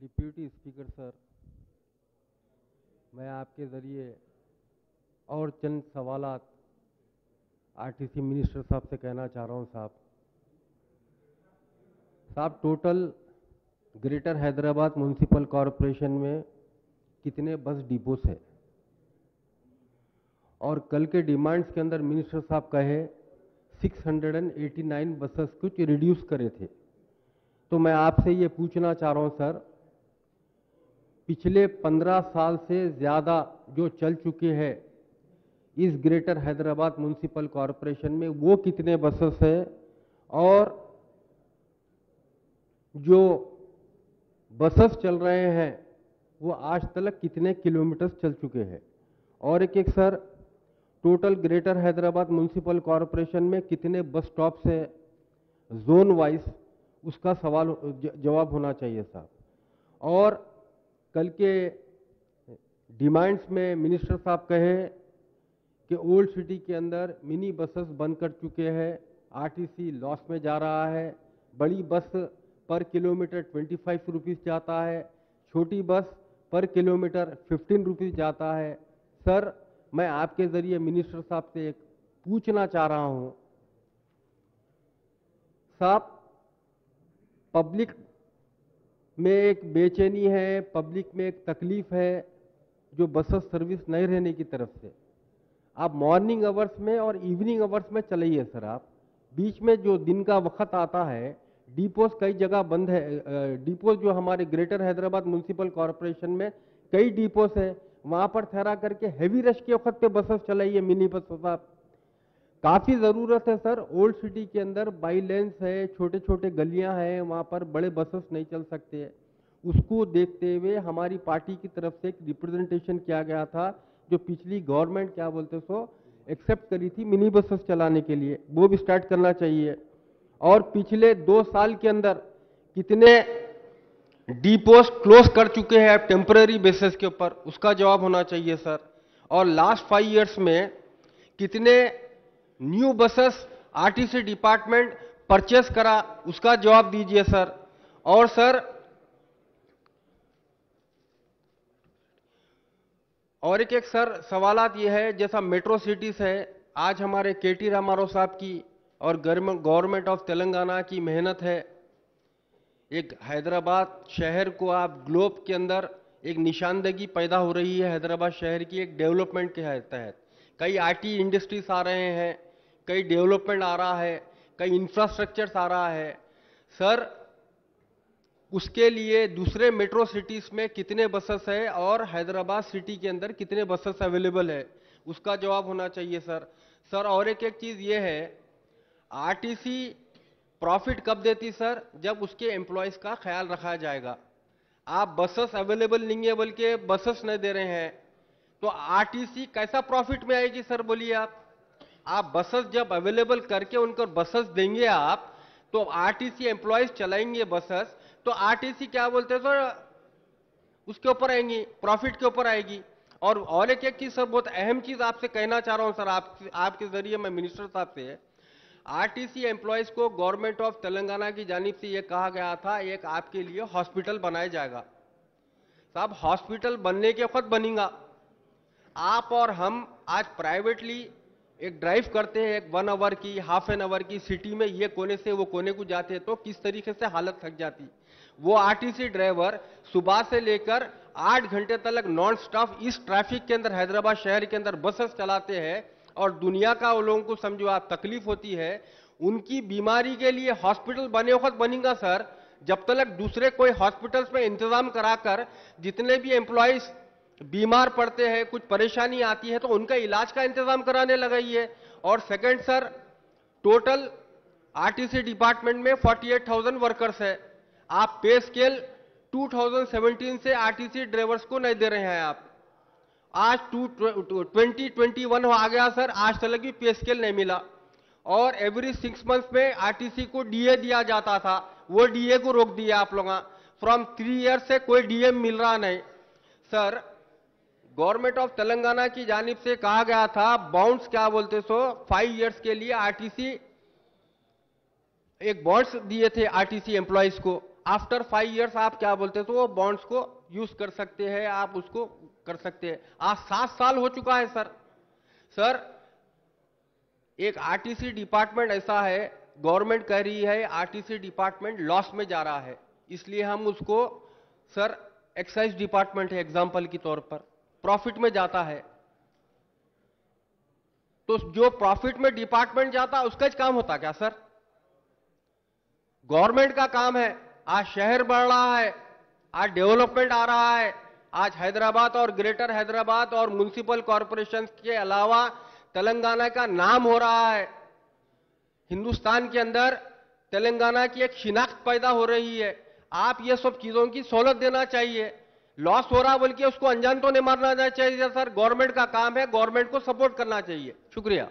Deputy speaker sir, मैं आपके ज़रिए और चंद सवालात आरटीसी मिनिस्टर साहब से कहना चाह रहा हूं। साहब total greater Hyderabad municipal corporation में कितने बस डिपोस है? और कल के डिमांड्स के अंदर मिनिस्टर साहब कहे 689 बसेस कुछ रिड्यूस करे थे। तो मैं आपसे ये पूछना चाह रहा हूं सर, पिछले 15 साल से ज़्यादा जो चल चुके हैं इस ग्रेटर हैदराबाद म्युनिसिपल कॉरपोरेशन में, वो कितने बसेस है? और जो बसेस चल रहे हैं वो आज तक कितने किलोमीटर चल चुके हैं? और एक sir, total greater Hyderabad municipal corporation में कितने बस स्टॉप्स है जोन वाइज, उसका सवाल जवाब होना चाहिए साहब। और कल के डिमांड्स में मिनिस्टर साहब कहे कि ओल्ड सिटी के अंदर मिनी बसेस बंद कर चुके हैं, आरटीसी लॉस में जा रहा है, बड़ी बस पर किलोमीटर 25 रुपीज़ जाता है, छोटी बस पर किलोमीटर 15 रुपीज़ जाता है। सर मैं आपके ज़रिए मिनिस्टर साहब से एक पूछना चाह रहा हूं साहब, पब्लिक में एक बेचैनी है, पब्लिक में एक तकलीफ है जो बसेस सर्विस नहीं रहने की तरफ से। आप मॉर्निंग आवर्स में और इवनिंग आवर्स में चलाइए सर। आप बीच में जो दिन का वक्त आता है, डिपोज कई जगह बंद है। डिपोज जो हमारे ग्रेटर हैदराबाद म्युनिसिपल कॉरपोरेशन में कई डिपोज है, वहां पर ठहरा करके हैवी रश के वक्त पे बसेस चलाइए, मिनी बस साहब। काफी जरूरत है सर, ओल्ड सिटी के अंदर बाई लेन्स है, छोटे छोटे गलियां हैं, वहां पर बड़े बसेस नहीं चल सकते हैं। उसको देखते हुए हमारी पार्टी की तरफ से एक रिप्रेजेंटेशन किया गया था, जो पिछली गवर्नमेंट क्या बोलते सो एक्सेप्ट करी थी मिनी बसेस चलाने के लिए, वो भी स्टार्ट करना चाहिए। और पिछले 2 साल के अंदर कितने डिपोज क्लोज कर चुके हैं टेम्पररी बेसिस के ऊपर, उसका जवाब होना चाहिए सर। और लास्ट 5 इयर्स में कितने new buses RTC department purchase करा, उसका जवाब दीजिए सर। और सर और एक सर सवालात ये है, जैसा मेट्रो सिटीज है, आज हमारे केटी रामाराव साहब की और गवर्नमेंट ऑफ तेलंगाना की मेहनत है, एक हैदराबाद शहर को आप ग्लोब के अंदर एक निशानदेही पैदा हो रही है हैदराबाद शहर की एक डेवलपमेंट के तहत। कई आईटी इंडस्ट्रीज आ रहे हैं, कई डेवलपमेंट आ रहा है, कई इंफ्रास्ट्रक्चर्स आ रहा है सर। उसके लिए दूसरे मेट्रो सिटीज में कितने बसेस है और हैदराबाद सिटी के अंदर कितने बसेस अवेलेबल है, उसका जवाब होना चाहिए सर। सर और एक चीज ये है, आरटीसी प्रॉफिट कब देती सर? जब उसके एम्प्लॉयज का ख्याल रखा जाएगा। आप बसेस अवेलेबल नहीं है बल्कि बसेस नहीं दे रहे हैं, तो आरटीसी कैसा प्रॉफिट में आएगी सर? बोलिए आप बसेस जब अवेलेबल करके उनको बसेस देंगे आप, तो आरटीसी एम्प्लॉयज चलाएंगे बसेस, तो आरटीसी क्या बोलते हैं सर, उसके ऊपर आएंगी, प्रॉफिट के ऊपर आएगी। और एक चीज सर, बहुत अहम चीज आपसे कहना चाह रहा हूं सर, आपके जरिए मैं मिनिस्टर साहब से, आरटीसी एम्प्लॉयज को गवर्नमेंट ऑफ तेलंगाना की जानिब से यह कहा गया था एक आपके लिए हॉस्पिटल बनाया जाएगा। साहब हॉस्पिटल बनने के वक्त बनेगा, आप और हम आज प्राइवेटली एक ड्राइव करते हैं, एक 1 आवर की, हाफ एन आवर की, सिटी में ये कोने से वो कोने को जाते हैं, तो किस तरीके से हालत थक जाती। वो आरटीसी ड्राइवर सुबह से लेकर 8 घंटे तक नॉन स्टॉप इस ट्रैफिक के अंदर हैदराबाद शहर के अंदर बसेस चलाते हैं, और दुनिया का वो लोगों को समझो आप तकलीफ होती है। उनकी बीमारी के लिए हॉस्पिटल बने वक्त बनेगा सर, जब तक दूसरे कोई हॉस्पिटल्स में इंतजाम कराकर जितने भी एम्प्लॉयज बीमार पड़ते हैं, कुछ परेशानी आती है, तो उनका इलाज का इंतजाम कराने लगाइए। और second sir, total RTC department में 48,000 वर्कर्स है, आप पे स्केल 2017 से आरटीसी ड्राइवर्स को नहीं दे रहे हैं। आप आज 2021 आ गया सर, आज तक भी पे स्केल नहीं मिला। और एवरी 6 मंथ्स में आरटीसी को डीए दिया जाता था, वो डीए को रोक दिया आप लोग। फ्रॉम 3 इयर्स से कोई डीए मिल रहा नहीं सर। गवर्नमेंट ऑफ तेलंगाना की जानिब से कहा गया था बॉन्ड्स क्या बोलते सो 5 इयर्स के लिए आरटीसी एक बॉन्ड्स दिए थे आरटीसी एम्प्लॉयज को, आफ्टर 5 इयर्स आप क्या बोलते हैं, तो वो बॉन्ड्स को यूज कर सकते हैं, आप उसको कर सकते हैं। आज 7 साल हो चुका है सर। सर, एक आरटीसी डिपार्टमेंट ऐसा है, गवर्नमेंट कह रही है आरटीसी डिपार्टमेंट लॉस में जा रहा है, इसलिए हम उसको, सर, एक्साइज डिपार्टमेंट है एग्जांपल के तौर पर, प्रॉफिट में जाता है, तो जो प्रॉफिट में डिपार्टमेंट जाता है उसका काम होता क्या सर? गवर्नमेंट का काम है। आज शहर बढ़ रहा है, आज डेवलपमेंट आ रहा है, आज हैदराबाद और ग्रेटर हैदराबाद और म्युनिसिपल कॉरपोरेशन के अलावा तेलंगाना का नाम हो रहा है। हिंदुस्तान के अंदर तेलंगाना की एक शिनाख्त पैदा हो रही है। आप ये सब चीजों की सहूलत देना चाहिए। लॉस हो रहा बोल के उसको अनजान तो नहीं मारना चाहिए सर। गवर्नमेंट का काम है, गवर्नमेंट को सपोर्ट करना चाहिए। शुक्रिया।